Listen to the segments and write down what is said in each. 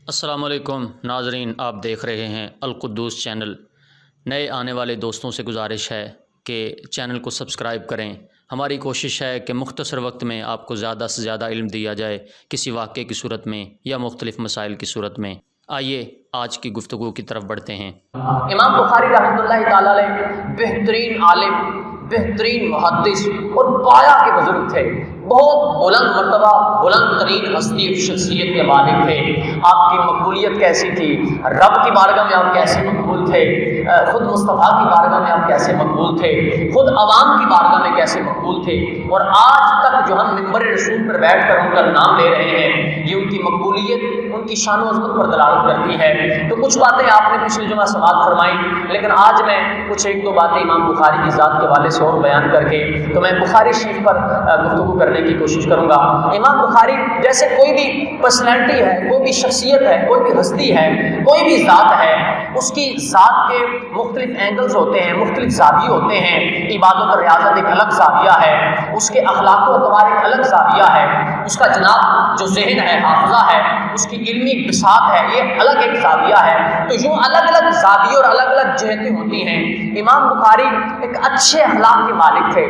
السلام علیکم ناظرین، آپ دیکھ رہے ہیں القدوس چینل۔ نئے آنے والے دوستوں سے گزارش ہے کہ چینل کو سبسکرائب کریں۔ ہماری کوشش ہے کہ مختصر وقت میں آپ کو زیادہ سے زیادہ علم دیا جائے، کسی واقعے کی صورت میں یا مختلف مسائل کی صورت میں۔ آئیے آج کی گفتگو کی طرف بڑھتے ہیں۔ امام بخاری رحمۃ اللہ تعالیٰ علیہ بہترین عالم، بہترین محدث اور پایا کے بزرگ تھے۔ بہت بلند مرتبہ، بلند ترین ہستی اور شخصیت کے مالک تھے۔ آپ کی مقبولیت کیسی تھی، رب کی بارگاہ میں آپ کیسے مقبول تھے، خود مصطفیٰ کی بارگاہ میں آپ کیسے مقبول تھے، خود عوام کی بارگاہ میں کیسے مقبول تھے، اور آج تک جو ہم منبر رسول پر بیٹھ کر ان کا نام لے رہے ہیں، یہ ان کی مقبولیت، ان کی شان و عظمت پر دلالت کرتی ہے۔ تو کچھ باتیں آپ نے پچھلے جمعہ سماعت فرمائیں، لیکن آج میں کچھ ایک دو باتیں امام بخاری کی ذات کے حوالے سے اور بیان کر کے تو میں بخاری شریف پر گفتگو کرنے کی کوشش کروں گا۔ امام بخاری جیسے کوئی بھی پرسنالٹی ہے، کوئی بھی شخصیت ہے، کوئی بھی ہستی ہے، کوئی بھی ذات ہے، اس کی ذات کے مختلف اینگلز ہوتے ہیں، مختلف زاویے ہوتے ہیں۔ عبادت اور ریاضت ایک الگ زاویہ ہے، اس کے اخلاق و اعتبار ایک الگ زاویہ ہے، اس کا جناب جو ذہن ہے، حافظہ ہے، اس کی علمی بساط ہے، یہ الگ ایک زاویہ ہے۔ تو یوں الگ الگ زاویے اور الگ الگ جہتیں ہوتی ہیں۔ امام بخاری ایک اچھے اخلاق کے مالک تھے،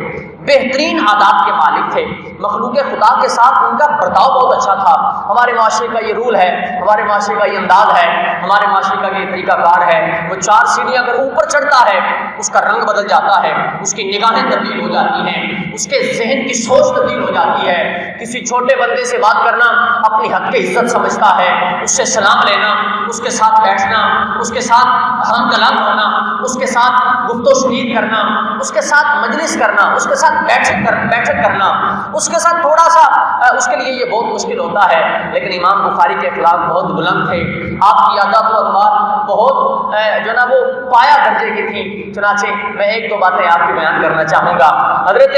بہترین عادات کے مالک تھے، مخلوق خدا کے ساتھ ان کا برتاؤ بہت اچھا تھا۔ ہمارے معاشرے کا یہ رول ہے، ہمارے معاشرے کا یہ انداز ہے، ہمارے معاشرے کا یہ طریقہ کار ہے، وہ 4 سیڑھیاں اگر اوپر چڑھتا ہے اس کا رنگ بدل جاتا ہے، اس کی نگاہیں تبدیل ہو جاتی ہیں، اس کے ذہن کی سوچ تبدیل ہو جاتی ہے۔ کسی چھوٹے بندے سے بات کرنا اپنی حق کی عزت سمجھتا ہے، اس سے سلام لینا، اس کے ساتھ بیٹھنا، اس کے ساتھ ہم کلام ہونا، اس کے ساتھ گفت و شنید کرنا، اس کے ساتھ مجلس کرنا، اس کے ساتھ بیٹھک کرنا، اس کے ساتھ تھوڑا سا اس کے لیے یہ بہت مشکل ہوتا ہے۔ لیکن امام بخاری کے اخلاق بہت بلند تھے، آپ کی عادات و اطوار بہت جو نا وہ پایا درجے کی تھیں۔ چنانچہ میں ایک دو باتیں آپ کی بیان کرنا چاہوں گا۔ حضرت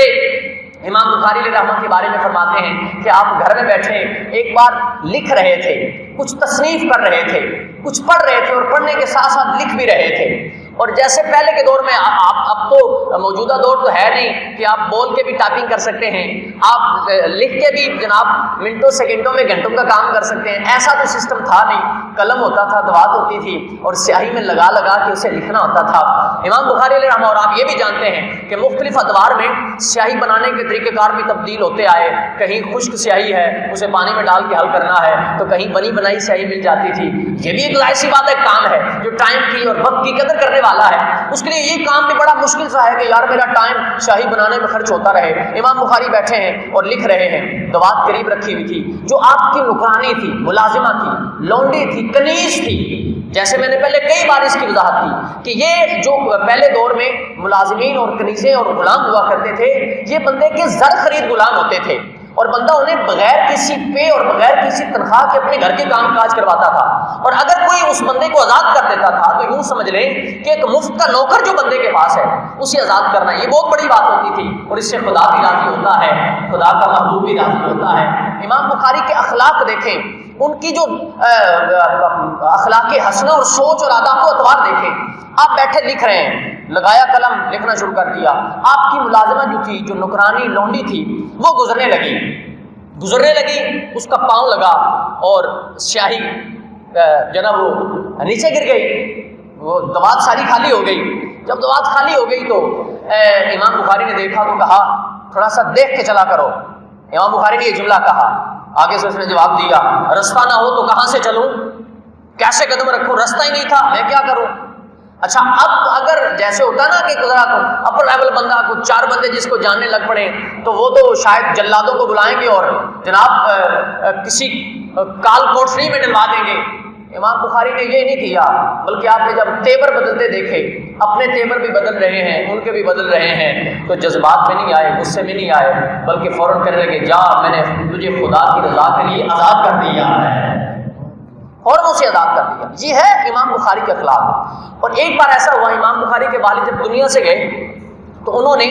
امام بخاری علیہ رحمۃ کے بارے میں فرماتے ہیں کہ آپ گھر میں بیٹھے ایک بار لکھ رہے تھے، کچھ تصنیف کر رہے تھے، کچھ پڑھ رہے تھے، اور پڑھنے کے ساتھ ساتھ لکھ بھی رہے تھے۔ اور جیسے پہلے کے دور میں اب تو موجودہ دور تو ہے نہیں کہ آپ بول کے بھی ٹائپنگ کر سکتے ہیں، آپ لکھ کے بھی جناب منٹوں سیکنڈوں میں گھنٹوں کا کام کر سکتے ہیں، ایسا تو سسٹم تھا نہیں۔ قلم ہوتا تھا، دوات ہوتی تھی، اور سیاہی میں لگا لگا کے اسے لکھنا ہوتا تھا۔ امام بخاری علیہ رحمہ، اور آپ یہ بھی جانتے ہیں کہ مختلف ادوار میں سیاہی بنانے کے طریقہ کار بھی تبدیل ہوتے آئے۔ کہیں خشک سیاہی ہے، اسے پانی میں ڈال کے حل کرنا ہے، تو کہیں بنی بنائی سیاہی مل جاتی تھی۔ یہ بھی ایک ظاہر سی بات ہے، کام ہے جو ٹائم کی اور وقت کی قدر کرنے والا ہے، اس کے لیے یہ کام بھی بڑا مشکل سا ہے کہ یار میرا ٹائم شاہی بنانے میں خرچ ہوتا رہے۔ امام بخاری بیٹھے ہیں اور لکھ رہے ہیں، دوات قریب رکھی ہوئی تھی، جو آپ کی نوکرانی تھی، ملازمہ تھی، لونڈی تھی، کنیز تھی۔ جیسے میں نے پہلے کئی بار اس کی وضاحت کی کہ یہ جو پہلے دور میں ملازمین اور کنیزیں اور غلام ہوا کرتے تھے، یہ بندے کے زر خرید غلام ہوتے تھے، اور بندہ انہیں بغیر کسی پے اور بغیر کسی تنخواہ کے اپنے گھر کے کام کاج کرواتا تھا۔ اور اگر کوئی اس بندے کو آزاد کر دیتا تھا تو یوں سمجھ لیں کہ ایک مفت کا نوکر جو بندے کے پاس ہے اسے آزاد کرنا یہ بہت بڑی بات ہوتی تھی، اور اس سے خدا بھی راضی ہوتا ہے، خدا کا محبوب بھی راضی ہوتا ہے۔ امام بخاری کے اخلاق دیکھیں، ان کی جو اخلاق حسنہ اور سوچ اور عادات و اطوار دیکھیں۔ آپ بیٹھے لکھ رہے ہیں، لگایا قلم، لکھنا شروع کر دیا۔ آپ کی ملازمہ جو تھی، جو نوکرانی لونڈی تھی، وہ گزرنے لگی، اس کا پاؤں لگا اور سیاہی جناب وہ نیچے گر گئی، وہ دوات ساری خالی ہو گئی۔ جب دوات خالی ہو گئی تو امام بخاری نے دیکھا تو کہا تھوڑا سا دیکھ کے چلا کرو۔ امام بخاری نے یہ جملہ کہا، آگے سے اس نے جواب دیا، رستہ نہ ہو تو کہاں سے چلوں، کیسے قدم رکھوں، رستہ ہی نہیں تھا، میں کیا کروں۔ اچھا، اب اگر جیسے ہوتا نا کہ اپر لیول بندہ کو 4 بندے جس کو جاننے لگ پڑے تو وہ تو شاید جلادوں کو بلائیں گے اور جناب کسی کال کوٹری میں ڈلوا دیں گے۔ امام بخاری نے یہ نہیں کیا، بلکہ آپ نے جب تیور بدلتے دیکھے، اپنے تیور بھی بدل رہے ہیں، ان کے بھی بدل رہے ہیں، تو جذبات میں نہیں آئے، غصے میں نہیں آئے، بلکہ فوراً کہنے لگے، جا، میں نے تجھے خدا کی رضا کے لیے آزاد کر دیا ہے، اور اسے آزاد کر دیا۔ یہ ہے امام بخاری کے اخلاق۔ اور ایک بار ایسا ہوا، امام بخاری کے والد جب دنیا سے گئے تو انہوں نے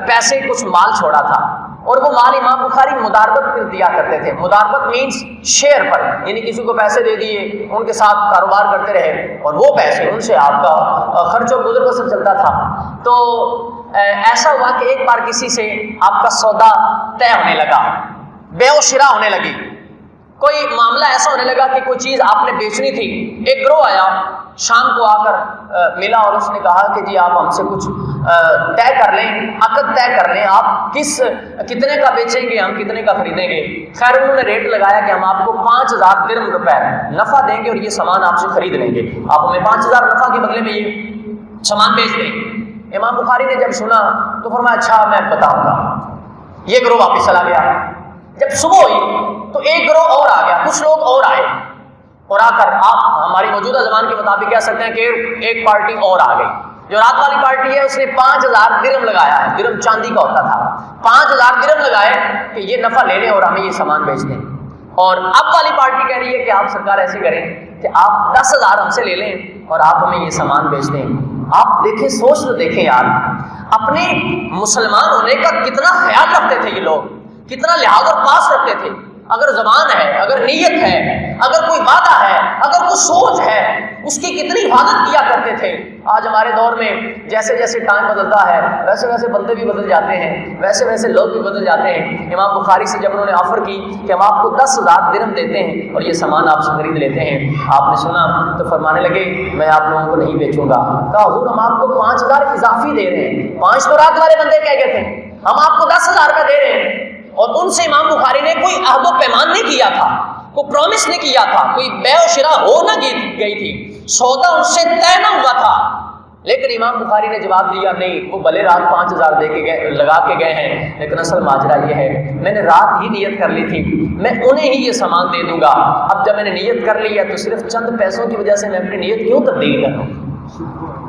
پیسے کچھ مال چھوڑا تھا، اور وہ مال امام بخاری مداربت پر دیا کرتے تھے۔ مداربت مینس شیئر پر، یعنی کسی کو پیسے دے دیے، ان کے ساتھ کاروبار کرتے رہے، اور وہ پیسے ان سے آپ کا خرچ و گزر بسر چلتا تھا۔ تو ایسا ہوا کہ ایک بار کسی سے آپ کا سودا طے ہونے لگا، بیع و شراء ہونے لگی، کوئی معاملہ ایسا ہونے لگا کہ کوئی چیز آپ نے بیچنی تھی، ایک گروہ آیا شام کو آ کر ملا اور اس نے کہا کہ جی آپ ہم سے کچھ طے کر لیں، عقد طے کر لیں، آپ کتنے کا بیچیں گے، ہم کتنے کا خریدیں گے۔ خیر انہوں نے ریٹ لگایا کہ ہم آپ کو 5000 درہم روپے نفع دیں گے اور یہ سامان آپ سے خرید لیں گے، آپ ہمیں 5000 نفع کے بدلے میں یہ سامان بیچ دیں۔ امام بخاری نے جب سنا تو فرمایا اچھا میں بتاؤں گا۔ یہ گروہ واپس چلا گیا۔ جب صبح ہوئی تو ایک گروہ اور آ گیا، کچھ لوگ اور آئے اور آ کر آپ ہماری موجودہ زبان کے مطابق کہہ سکتے ہیں کہ ایک پارٹی اور آ گئی۔ جو رات والی پارٹی ہے اس نے 5000 درہم لگایا ہے، درہم چاندی کا ہوتا تھا، 5000 درہم لگائے کہ یہ نفع لے لیں اور ہمیں یہ سامان بیچ دیں۔ اور اب والی پارٹی کہہ رہی ہے کہ آپ سرکار ایسے کریں کہ آپ 10,000 ہم سے لے لیں اور آپ ہمیں یہ سامان بیچ دیں۔ آپ دیکھیں، سوچ تو دیکھیں یار، اپنے مسلمان ہونے کا کتنا خیال رکھتے تھے یہ لوگ، کتنا لحاظ اور پاس رکھتے تھے۔ اگر زبان ہے، اگر نیت ہے، اگر کوئی وعدہ ہے، اگر کوئی سوچ ہے، اس کی کتنی حفاظت کیا کرتے تھے۔ آج ہمارے دور میں جیسے جیسے ٹائم بدلتا ہے ویسے ویسے بندے بھی بدل جاتے ہیں، ویسے ویسے لوگ بھی بدل جاتے ہیں۔ امام بخاری سے جب انہوں نے آفر کی کہ ہم آپ کو 10,000 درہم دیتے ہیں اور یہ سامان آپ سے خرید لیتے ہیں، آپ نے سنا تو فرمانے لگے میں آپ لوگوں کو نہیں بیچوں گا۔ کہا حضور ہم آپ کو 5,000 اضافی دے رہے ہیں، 5 تو رات والے بندے کہہ گئے تھے، ہم آپ کو 10,000 روپے دے رہے ہیں۔ اور ان سے امام بخاری نے کوئی عہد و پیمان نہیں کیا تھا، کوئی پرومس نہیں کیا تھا، کوئی بیع و شراء ہو نہ گئی تھی، سودا ان سے طے نہ ہوا تھا۔ لیکن امام بخاری نے جواب دیا نہیں، وہ بھلے رات 5,000 دے کے گئے، لگا کے گئے ہیں، لیکن اصل ماجرا یہ ہے میں نے رات ہی نیت کر لی تھی میں انہیں ہی یہ سامان دے دوں گا۔ اب جب میں نے نیت کر لی ہے تو صرف چند پیسوں کی وجہ سے میں اپنی نیت کیوں تبدیل کروں،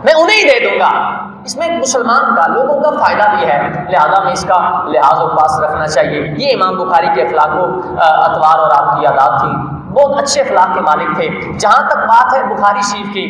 میں انہیں ہی دے دوں گا۔ اس میں مسلمان کا، لوگوں کا فائدہ بھی ہے، لہذا میں اس کا لحاظ و پاس رکھنا چاہیے۔ یہ امام بخاری کے اخلاق و اطوار اور آپ کی عادات تھی، بہت اچھے اخلاق کے مالک تھے۔ جہاں تک بات ہے بخاری شریف کی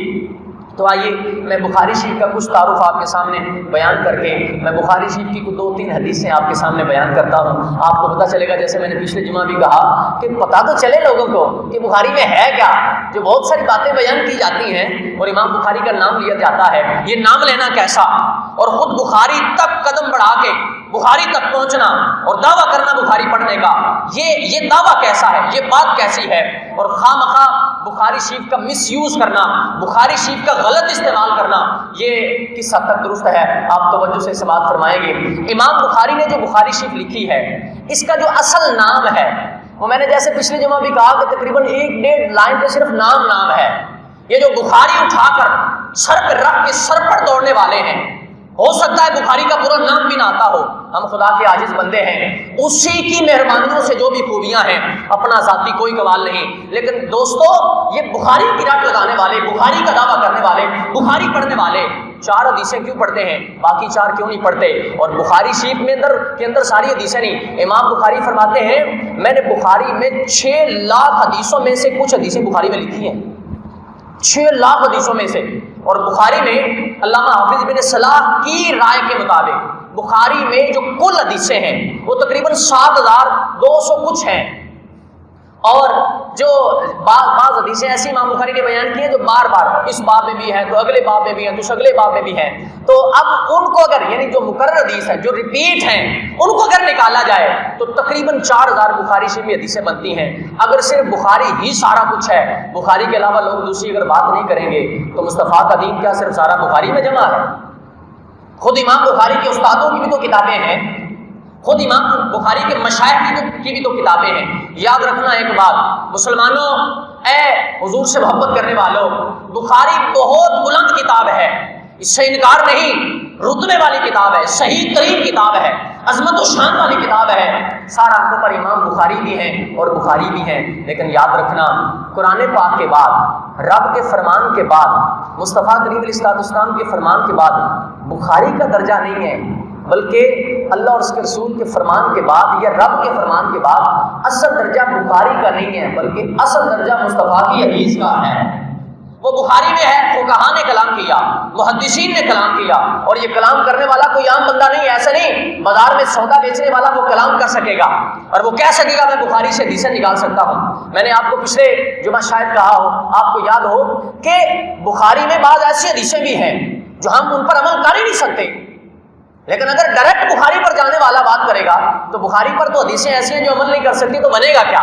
تو آئیے میں بخاری شریف کا کچھ تعارف آپ کے سامنے بیان کر کے میں بخاری شریف کی 2-3 حدیثیں آپ کے سامنے بیان کرتا ہوں۔ آپ کو پتہ چلے گا، جیسے میں نے پچھلے جمعہ بھی کہا کہ پتہ تو چلے لوگوں کو کہ بخاری میں ہے کیا۔ جو بہت ساری باتیں بیان کی جاتی ہیں اور امام بخاری کا نام لیا جاتا ہے، یہ نام لینا کیسا اور خود بخاری تک قدم بڑھا کے بخاری تک پہنچنا اور دعویٰ کرنا بخاری پڑھنے کا، یہ دعویٰ کیسا ہے، یہ بات کیسی ہے۔ اور خواہ مخواہ بخاری شریف کا مس یوز کرنا، بخاری شریف کا غلط استعمال کرنا، یہ کس حد تک درست ہے، آپ توجہ سے سماعت فرمائیں گے۔ امام بخاری نے جو بخاری شریف لکھی ہے، اس کا جو اصل نام ہے وہ میں نے جیسے پچھلے جمعہ بھی کہا کہ تقریباً 1-1.5 لائن پہ صرف نام ہے۔ یہ جو بخاری اٹھا کر سر پہ رکھ کے سر پر دوڑنے والے ہیں، ہو سکتا ہے بخاری کا پورا نام بھی نہ آتا ہو، ہم خدا کے عاجز بندے ہیں، اسی کی مہربانیوں سے جو بھی خوبیاں ہیں، اپنا ذاتی کوئی کمال نہیں۔ لیکن دوستو، یہ بخاری کی رٹ لگانے والے، بخاری کا دعویٰ کرنے والے، بخاری پڑھنے والے 4 حدیثیں کیوں پڑھتے ہیں، باقی 4 کیوں نہیں پڑھتے؟ اور بخاری شریف میں کے اندر ساری حدیثیں نہیں۔ امام بخاری فرماتے ہیں میں نے بخاری میں 6 لاکھ حدیثوں میں سے کچھ حدیثیں بخاری میں لکھی ہیں، 6 لاکھ حدیثوں میں سے۔ اور بخاری میں علامہ حافظ بن صلاح کی رائے کے مطابق بخاری میں جو کل حدیثیں ہیں وہ تقریباً 7,200 کچھ ہیں۔ اور جو بعض حدیثیں ایسی امام بخاری نے بیان کی ہیں جو بار بار اس باب میں بھی ہیں، تو اگلے باب میں بھی ہیں، تو اگلے باب میں بھی ہیں۔ تو اب ان کو اگر یعنی جو مکرر حدیث ہے، جو ریپیٹ ہیں، ان کو اگر نکالا جائے تو تقریباً 4,000 بخاری شریف میں حدیثیں بنتی ہیں۔ اگر صرف بخاری ہی سارا کچھ ہے، بخاری کے علاوہ لوگ دوسری اگر بات نہیں کریں گے تو مصطفیٰ کا دین کیا صرف سارا بخاری میں جمع ہے؟ خود امام بخاری کے استادوں کی بھی تو کتابیں ہیں، خود امام بخاری کے مشائخ کی بھی تو کتابیں ہیں۔ یاد رکھنا ایک بات، مسلمانوں، اے حضور سے محبت کرنے والوں، بخاری بہت بلند کتاب ہے، اس سے انکار نہیں، رتبے والی کتاب ہے، صحیح ترین کتاب ہے، عظمت و شان والی کتاب ہے۔ سارا آنکھوں پر امام بخاری بھی ہیں اور بخاری بھی ہیں، لیکن یاد رکھنا قرآن پاک کے بعد، رب کے فرمان کے بعد، مصطفیٰ کریم علیہ السلام کے فرمان کے بعد بخاری کا درجہ نہیں ہے، بلکہ اللہ اور اس کے رسول کے فرمان کے بعد یا رب کے فرمان کے بعد اصل درجہ بخاری کا نہیں ہے، بلکہ اصل درجہ مصطفیٰ کی حدیث کا ہے۔ وہ بخاری میں ہے، فقہاء نے کلام کیا، محدثین نے کلام کیا، اور یہ کلام کرنے والا کوئی عام بندہ نہیں، ایسا نہیں بازار میں سودا بیچنے والا وہ کلام کر سکے گا اور وہ کہہ سکے گا میں بخاری سے حدیثیں نکال سکتا ہوں۔ میں نے آپ کو پچھلے جمعہ شاید کہا ہو، آپ کو یاد ہو کہ بخاری میں بعض ایسی حدیثیں بھی ہیں جو ہم ان پر عمل کر ہی نہیں سکتے، لیکن اگر ڈائریکٹ بخاری پر جانے والا بات کرے گا تو بخاری پر تو حدیثیں ایسی ہیں جو عمل نہیں کر سکتی، تو بنے گا کیا؟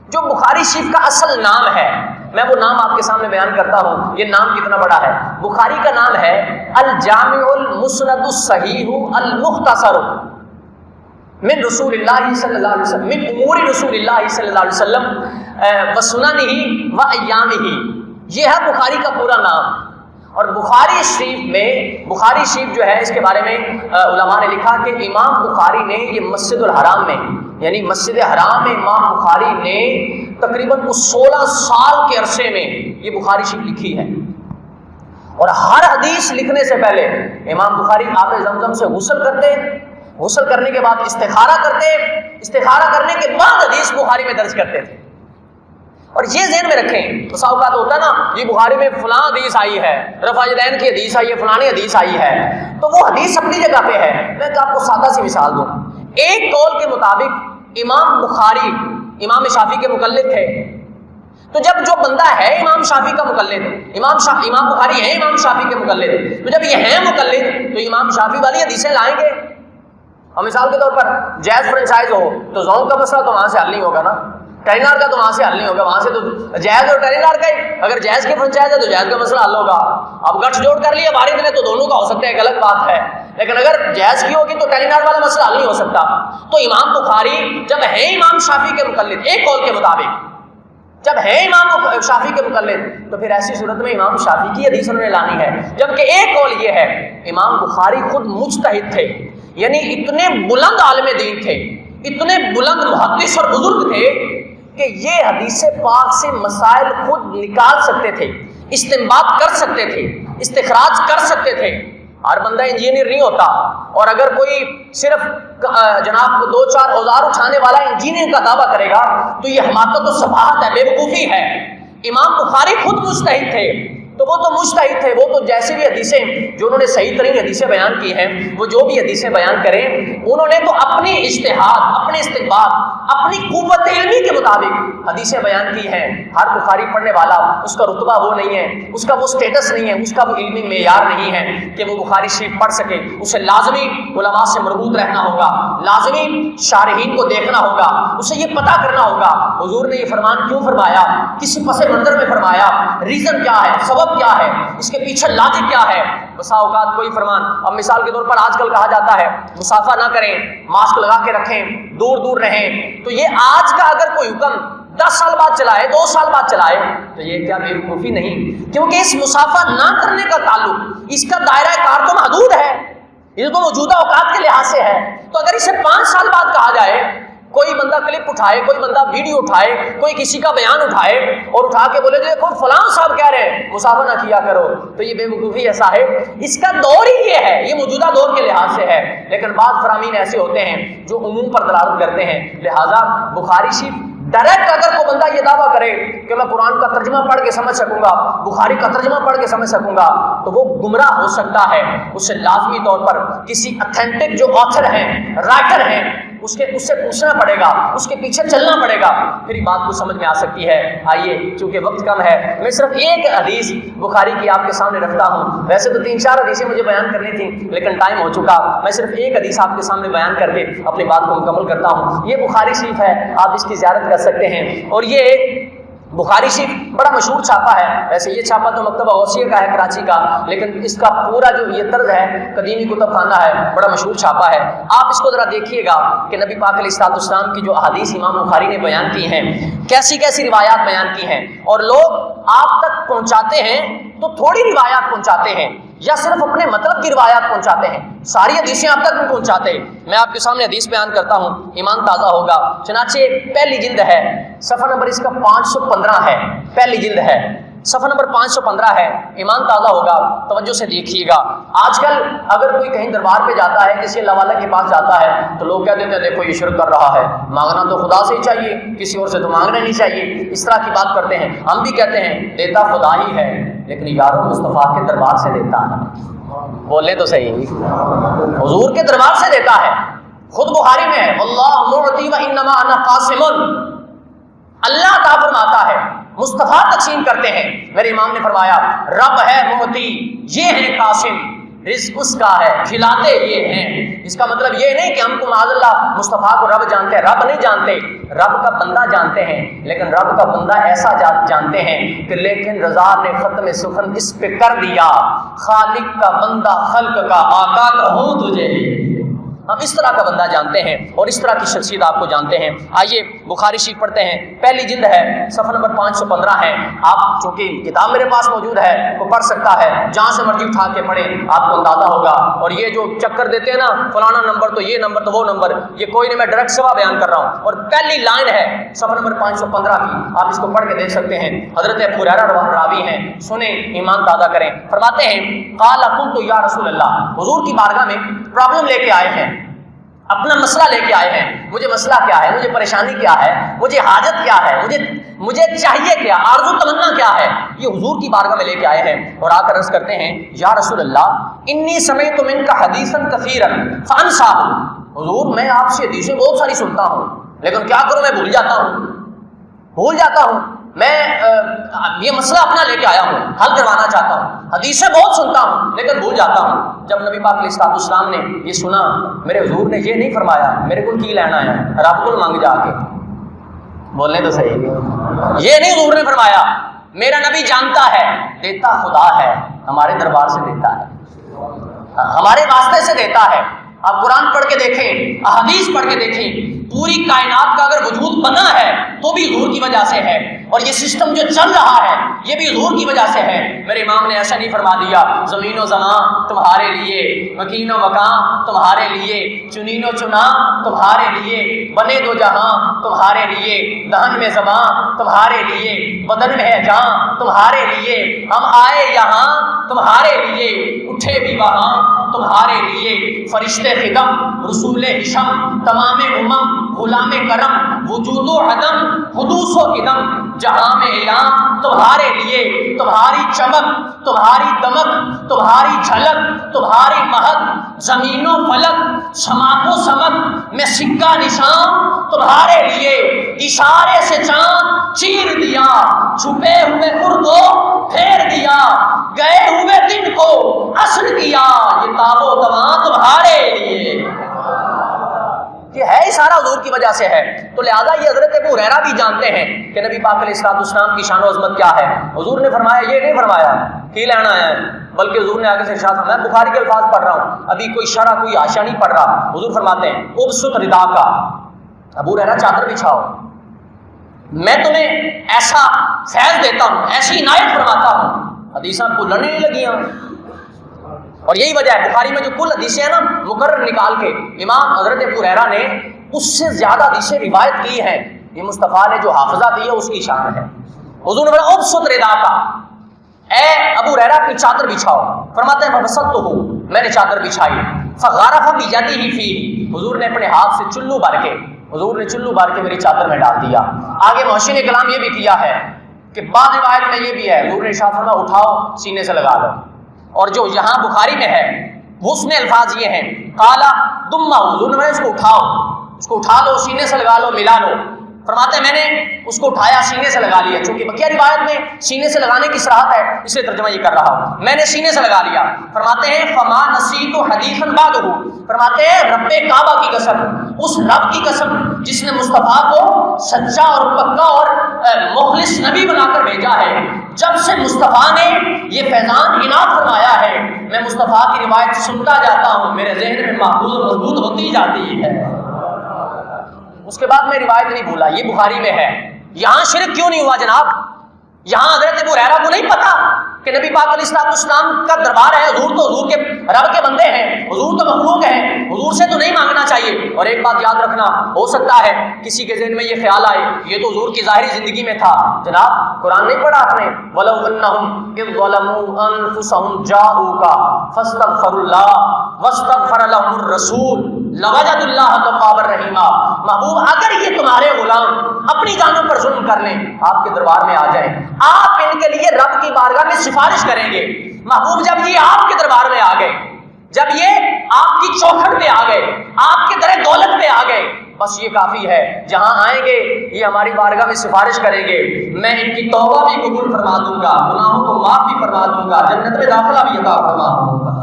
جو بخاری شریف کا اصل نام ہے، میں وہ نام آپ کے سامنے بیان کرتا ہوں، یہ نام کتنا بڑا ہے۔ بخاری کا نام ہے الجامع المسند الصحیح المختصر من رسول اللہ صلی اللہ علیہ وسلم، من امور رسول اللہ صلی اللہ علیہ وسلم وسننہ و ایامہ، یہ ہے بخاری کا پورا نام۔ اور بخاری شریف جو ہے، اس کے بارے میں علماء نے لکھا کہ امام بخاری نے یہ مسجد الحرام میں، یعنی مسجد حرام میں امام بخاری نے تقریباً 16 سال کے عرصے میں یہ بخاری شریف لکھی ہے۔ اور ہر حدیث لکھنے سے پہلے امام بخاری آب زمزم سے غسل کرتے، غسل کرنے کے بعد استخارہ کرتے، استخارہ کرنے کے بعد حدیث بخاری میں درج کرتے تھے۔ اور یہ ذہن میں رکھیں، بسا اوقات ہوتا ہے نا، یہ بخاری میں فلاں حدیث آئی ہے، رفع یدین کی حدیث آئی ہے، فلانی حدیث آئی ہے، تو وہ حدیث اپنی جگہ پہ ہے۔ میں آپ کو سادہ سی مثال دوں، ایک قول کے مطابق امام بخاری امام شافعی کے مقلد تھے، تو جب جو بندہ ہے امام شافعی کا مقلد، امام بخاری ہے امام شافعی کے مقلد، تو جب یہ ہیں مقلد تو امام شافعی والی حدیثیں لائیں گے۔ اور مثال کے طور پر جائز فرنچائز ہو تو زون کا مسئلہ تو وہاں سے حل نہیں ہوگا نا، ٹرینار کا تو وہاں سے حل نہیں ہوگا، وہاں سے تو جائز اور ٹرینار کا ہی، اگر جائز کی فرنچائز ہے تو جائز کا مسئلہ حل ہوگا۔ اب گٹھ جوڑ کر لیا بھاری دل ہے تو دونوں کا ہو سکتا ہے، ایک الگ بات ہے، لیکن اگر جائز کی ہوگی تو ٹرینار والا مسئلہ حل نہیں ہو سکتا۔ تو امام بخاری جب ہے امام شافعی کے مقلد، ایک قول کے مطابق جب ہے امام شافعی کے مقلد، تو پھر ایسی صورت میں امام شافعی کی حدیث انہوں نے لانی ہے۔ جبکہ ایک قول یہ ہے، امام بخاری خود مجتہد تھے، یعنی اتنے بلند عالم دین تھے، اتنے بلند محدث اور بزرگ تھے کہ یہ حدیث پاک سے مسائل خود نکال سکتے تھے، استنباط کر سکتے تھے، استخراج کر سکتے تھے۔ ہر بندہ انجینئر نہیں ہوتا، اور اگر کوئی صرف جناب کو 2-4 اوزار اٹھانے والا انجینئر کا دعویٰ کرے گا تو یہ حماقت و سفاہت ہے، بے وقوفی ہے۔ امام بخاری خود مجتہد تھے، تو وہ تو مجتہد تھے، وہ تو جیسی بھی حدیثیں جو انہوں نے صحیح ترین حدیثیں بیان کی ہیں، وہ جو بھی حدیثیں بیان کریں انہوں نے تو اپنی اجتہاد، اپنے استنباط، اپنی قوت علمی کے مطابق حدیثیں بیان کی ہیں۔ ہر بخاری پڑھنے والا اس کا رتبہ وہ نہیں ہے، اس کا وہ سٹیٹس نہیں ہے، اس کا وہ علمی معیار نہیں ہے کہ وہ بخاری شریف پڑھ سکے۔ اسے لازمی علماء سے مربوط رہنا ہوگا، لازمی شارحین کو دیکھنا ہوگا، اسے یہ پتہ کرنا ہوگا حضور نے یہ فرمان کیوں فرمایا، کس پس منظر میں فرمایا، ریزن کیا ہے، سبب کیا ہے، اس کے پیچھے لاجک کیا ہے۔ بسا اوقات کوئی فرمان، اب مثال کے طور پر آج کل کہا جاتا ہے مصافحہ نہ کریں، ماسک لگا کے رکھیں، دور دور رہیں، تو یہ آج کا اگر کوئی حکم 10 سال بعد چلائے، 2 سال بعد چلائے تو یہ کیا بے وقوفی نہیں؟ کیونکہ اس مصافحہ نہ کرنے کا تعلق، اس کا دائرہ کار تو محدود ہے، یہ تو موجودہ اوقات کے لحاظ سے ہے۔ تو اگر اسے 5 سال بعد کہا جائے، کوئی بندہ کلپ اٹھائے، کوئی بندہ ویڈیو اٹھائے، کوئی کسی کا بیان اٹھائے اور اٹھا کے بولے دیکھو فلاں صاحب کہہ رہے ہیں مصافحہ نہ کیا کرو، تو یہ بے وقوفی ہے صاحب، اس کا دور ہی یہ ہے، یہ موجودہ دور کے لحاظ سے ہے۔ لیکن بعض فرامین ایسے ہوتے ہیں جو عموم پر دلالت کرتے ہیں، لہٰذا بخاری شریف ڈائریکٹ اگر کوئی بندہ یہ دعویٰ کرے کہ میں قرآن کا ترجمہ پڑھ کے سمجھ سکوں گا، بخاری کا ترجمہ پڑھ کے سمجھ سکوں گا، تو وہ گمراہ ہو سکتا ہے۔ اسے لازمی طور پر کسی اتھینٹک جو آتھر ہیں، رائٹر ہیں، اس سے پوچھنا پڑے گا، اس کے پیچھے چلنا پڑے گا، پھر یہ بات کو سمجھ میں آ سکتی ہے۔ آئیے، چونکہ وقت کم ہے، میں صرف ایک حدیث بخاری کی آپ کے سامنے رکھتا ہوں۔ ویسے تو 3-4 حدیثیں مجھے بیان کرنی تھیں لیکن ٹائم ہو چکا، میں صرف ایک حدیث آپ کے سامنے بیان کر کے اپنی بات کو مکمل کرتا ہوں۔ یہ بخاری شریف ہے، آپ اس کی زیارت کر سکتے ہیں، اور یہ بخاری شریف بڑا مشہور چھاپا ہے۔ ویسے یہ چھاپا تو مکتبہ غوثیہ کا ہے کراچی کا، لیکن اس کا پورا جو یہ طرز ہے قدیمی کتب خانہ ہے، بڑا مشہور چھاپا ہے۔ آپ اس کو ذرا دیکھیے گا کہ نبی پاک علیہ الصلوۃ والسلام کی جو احادیث امام بخاری نے بیان کی ہیں، کیسی کیسی روایات بیان کی ہیں، اور لوگ آپ تک پہنچاتے ہیں تو تھوڑی روایات پہنچاتے ہیں یا صرف اپنے مطلب کی روایات پہنچاتے ہیں، ساری حدیثیں آپ تک نہیں پہنچاتے۔ میں آپ کے سامنے حدیث بیان کرتا ہوں، ایمان تازہ ہوگا۔ چنانچہ پہلی جلد ہے، صفحہ نمبر اس کا 515 ہے، پہلی جلد ہے، صفحہ نمبر 515 ہے، ایمان تازہ ہوگا، توجہ سے دیکھیے گا۔ آج کل اگر کوئی کہیں دربار پہ جاتا ہے، کسی اللہ والا کے پاس جاتا ہے تو لوگ کہہ دیتے ہیں دیکھو یہ شرک کر رہا ہے، مانگنا تو خدا سے ہی چاہیے، کسی اور سے تو مانگنا نہیں چاہیے، اس طرح کی بات کرتے ہیں۔ ہم بھی کہتے ہیں دیتا خدا ہی ہے، لیکن یارو مصطفیٰ کے دربار سے دیتا ہے، بولے تو صحیح، حضور کے دربار سے دیتا ہے۔ خود بخاری میں ہے اللہ معطی و انما انا قاسم، اللہ عطا فرماتا ہے، مصطفیٰ تقسیم کرتے ہیں۔ میرے امام نے فرمایا رب ہے معطی، یہ ہے قاسم، رزق اس کا ہے، کھلاتے یہ ہیں۔ اس کا مطلب یہ نہیں کہ ہم کو معاذ اللہ مصطفیٰ کو رب جانتے ہیں، رب نہیں جانتے، رب کا بندہ جانتے ہیں، لیکن رب کا بندہ ایسا جانتے ہیں کہ لیکن رضا نے ختم سخن اس پہ کر دیا، خالق کا بندہ خلق کا آقا کہوں تجھے، ہم اس طرح کا بندہ جانتے ہیں اور اس طرح کی شخصیت آپ کو جانتے ہیں۔ آئیے بخاری شریف پڑھتے ہیں، پہلی جلد ہے، صفحہ نمبر 515 ہے۔ آپ چونکہ کتاب میرے پاس موجود ہے وہ پڑھ سکتا ہے، جہاں سے مرضی اٹھا کے پڑھیں، آپ کو اندازہ ہوگا۔ اور یہ جو چکر دیتے ہیں نا فلانا نمبر تو یہ نمبر تو وہ نمبر، یہ کوئی نہیں، میں ڈائریکٹ سوا بیان کر رہا ہوں۔ اور پہلی لائن ہے صفحہ نمبر 515 کی، آپ اس کو پڑھ کے دیکھ سکتے ہیں۔ حضرت ابو ہریرہ راوی ہیں، سنیں، ایمان تازہ کریں۔ فرماتے ہیں قال قلت یا رسول اللہ، حضور کی بارگاہ میں پرابلم لے کے آئے ہیں، اپنا مسئلہ لے کے آئے ہیں، مجھے مسئلہ کیا ہے، مجھے پریشانی کیا ہے، مجھے حاجت کیا ہے، مجھے چاہیے کیا، آرزو تمنا کیا ہے، یہ حضور کی بارگاہ میں لے کے آئے ہیں اور آ کر عرض کرتے ہیں یا رسول اللہ انی سمعت منک حدیثا کثیرا فانساہ، حضور میں آپ سے حدیثیں بہت ساری سنتا ہوں لیکن کیا کروں میں بھول جاتا ہوں، میں یہ مسئلہ اپنا لے کے آیا ہوں، حل کروانا چاہتا ہوں، حدیثیں بہت سنتا ہوں لیکن بھول جاتا ہوں۔ جب نبی پاک علیہ السلام نے یہ سنا، میرے حضور نے یہ نہیں فرمایا میرے کو کی لینا ہے، رب کو مانگ جا کے، بولنے تو صحیح، یہ نہیں حضور نے فرمایا، میرا نبی جانتا ہے دیتا خدا ہے، ہمارے دربار سے دیتا ہے، ہمارے واسطے سے دیتا ہے۔ آپ قرآن پڑھ کے دیکھیں، احادیث پڑھ کے دیکھیں، پوری کائنات کا اگر وجود بنا ہے تو بھی حضور کی وجہ سے ہے، اور یہ سسٹم جو چل رہا ہے یہ بھی حضور کی وجہ سے ہے۔ میرے امام نے ایسا نہیں فرما دیا زمین و زمان تمہارے لیے، مکین و مکان تمہارے لیے، چنین و چنا تمہارے لیے، بنے دو جہاں تمہارے لیے، دہن میں زبان تمہارے لیے، بدن میں ہے جان تمہارے لیے، ہم آئے یہاں تمہارے لیے، اٹھے بھی وہاں تمہارے لیے، فرشتے خدم رسول ہشم تمام امم غلام کرم وجود و عدم حدوث و قدم، جہاں میں اعلان تمہارے لیے، تمہاری چمک تمہاری دمک تمہاری جھلک تمہاری مہک، زمین و فلک سماق و سمک میں سکہ نشان تمہارے لیے، اشارے سے چاند چیر دیا، چھپے ہوئے خور کو پھیر دیا، گئے ہوئے دن کو عصر کیا، یہ تاب و تواں تمہارے لیے، یہ ہے ہی سارا حضور کی وجہ سے ہے۔ تو لہٰذا یہ حضرت ابو ہریرہ بھی جانتے ہیں کہ نبی پاک علیہ السلام کی شان و عظمت کیا ہے۔ حضور نے فرمایا، یہ نہیں فرمایا کی لینا آیا ہے، بلکہ حضور نے آگے سے ارشاد فرمایا، میں بخاری کے الفاظ پڑھ رہا ہوں، ابھی کوئی شرح کوئی حاشیہ نہیں پڑھ رہا۔ حضور فرماتے ہیں ابسط ردا کا، ابو ہریرہ چادر بچھاؤ، میں تمہیں ایسا فیض دیتا ہوں، ایسی عنایت فرماتا ہوں، حدیثاں بھولنے نہیں لگی ہیں۔ اور یہی وجہ ہے بخاری میں جو کل حدیثیں ہیں نا مقرر نکال کے امام حضرت ابو ہریرہ نے اس سے زیادہ حدیثیں روایت کی ہیں، یہ مصطفیٰ نے جو حافظہ دی ہے اس کی شان ہے۔ حضور نے فرمایا ابسط ردا کا، اے ابو ہریرہ کی چادر بچھاؤ، فرماتے ہیں فبسطتہ، میں نے چادر بچھائی، فغرف بیدہ فیہ، حضور نے اپنے ہاتھ سے چلو بھر کے، حضور نے چلو بھر کے میری چادر میں ڈال دیا۔ آگے محسن کلام یہ بھی کیا ہے کہ بعض روایت میں یہ بھی ہے، حضور نے ارشاد فرمایا اٹھاؤ سینے سے لگا لو، اور جو یہاں بخاری میں ہے وہ اس میں الفاظ یہ ہیں قالا دمہ، حضور نے اس کو اٹھاؤ، اس کو اٹھا لو، سینے سے لگا لو، ملا لو، فرماتے ہیں میں نے اس کو اٹھایا، سینے سے لگا لیا، چونکہ بقیہ روایت میں سینے سے لگانے کی صراحت ہے اس لیے ترجمہ یہ کر رہا ہوں، میں نے سینے سے لگا لیا۔ فرماتے ہیں فما نسیت حدیثا بعدہ، فرماتے ہیں رب کعبہ کی قسم، اس رب کی قسم جس نے مصطفیٰ کو سچا اور پکا اور مخلص نبی بنا کر بھیجا ہے، جب سے مصطفیٰ نے یہ فیضان عنایت فرمایا ہے، میں مصطفیٰ کی روایت سنتا جاتا ہوں، میرے ذہن میں محفوظ و مضبوط ہوتی جاتی ہے، اس کے بعد میں روایت نہیں بھولا، یہ بخاری میں ہے۔ یہاں شرک کیوں نہیں ہوا جناب؟ یہاں حضرت ابو ہریرہ کو نہیں پتا کہ نبی پاک علیہ السلام کا دربار ہے، حضور تو حضور کے رب کے بندے ہیں، حضور تو مخلوق ہیں، حضور سے تو نہیں مانگنا چاہیے۔ اور ایک بات یاد رکھنا، ہو سکتا ہے کسی کے ذہن میں یہ خیال آئے یہ تو حضور کی ظاہری زندگی میں تھا، جناب قرآن نہیں پڑھا آپ نے وَلَوْ أَنَّهُمْ إِذْ ظَلَمُوا أَنفُسَهُمْ جَاءُوكَ فَاسْتَغْفَرُوا اللَّهَ وَاسْتَغْفَرَ لَهُمُ الرَّسُولُ لَوَجَدُوا اللَّهَ تَوَّابًا رَحِيمًا۔ محبوب اگر یہ تمہارے غلام اپنی جانوں پر ظلم کر لیں، آپ کے دربار میں آ جائیں، آپ ان کے لیے رب کی بارگاہ میں سفارش کریں گے، محبوب جب یہ آپ کے دربار میں آ گئے، جب یہ آپ کی چوکھٹ پہ آ گئے، آپ کے در دولت پہ آ گئے، بس یہ کافی ہے، جہاں آئیں گے یہ ہماری بارگاہ میں سفارش کریں گے، میں ان کی توبہ بھی قبول فرما دوں گا، گناہوں کو معاف بھی فرما دوں گا، جنت میں داخلہ بھی عطا فرما دوں گا۔